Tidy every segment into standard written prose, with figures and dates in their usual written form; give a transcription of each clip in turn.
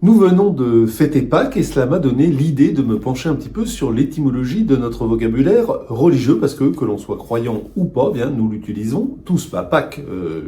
Nous venons de fêter Pâques et cela m'a donné l'idée de me pencher un petit peu sur l'étymologie de notre vocabulaire religieux parce que l'on soit croyant ou pas, bien nous l'utilisons tous. Pâques,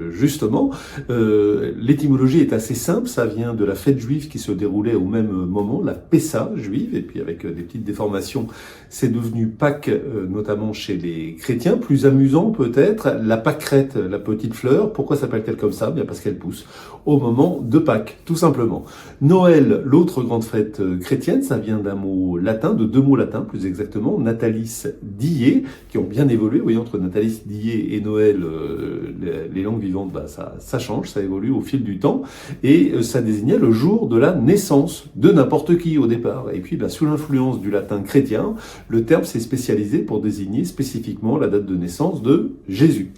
justement, l'étymologie est assez simple, ça vient de la fête juive qui se déroulait au même moment, la Pessa juive, et puis avec des petites déformations, c'est devenu Pâques, notamment chez les chrétiens. Plus amusant peut-être, la pâquerette, la petite fleur, pourquoi s'appelle-t-elle comme ça? Bien parce qu'elle pousse au moment de Pâques, tout simplement. Noël, l'autre grande fête chrétienne, ça vient d'un mot latin, de deux mots latins plus exactement, Natalis Dies, qui ont bien évolué. Vous voyez, entre Natalis Dies et Noël, les langues vivantes, ça change, ça évolue au fil du temps. Et ça désignait le jour de la naissance de n'importe qui au départ. Et puis, sous l'influence du latin chrétien, le terme s'est spécialisé pour désigner spécifiquement la date de naissance de Jésus.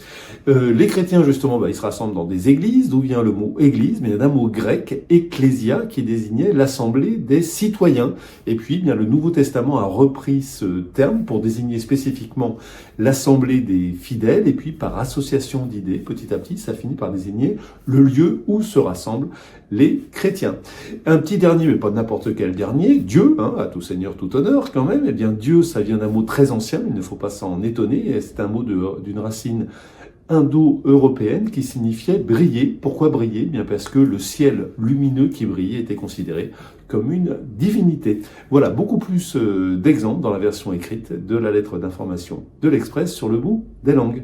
Les chrétiens, justement, ils se rassemblent dans des églises, d'où vient le mot église, mais il y a d'un mot grec, ecclésia, qui désignait l'assemblée des citoyens. Et puis, le Nouveau Testament a repris ce terme pour désigner spécifiquement l'assemblée des fidèles, et puis par association d'idées, petit à petit, ça finit par désigner le lieu où se rassemblent les chrétiens. Un petit dernier, mais pas n'importe quel dernier, Dieu, à tout seigneur, tout honneur quand même. Eh bien, Dieu, ça vient d'un mot très ancien, il ne faut pas s'en étonner, c'est un mot d'une racine indo-européenne qui signifiait briller. Pourquoi briller? Bien parce que le ciel lumineux qui brillait était considéré comme une divinité. Voilà, beaucoup plus d'exemples dans la version écrite de la lettre d'information de l'Express sur le bout des langues.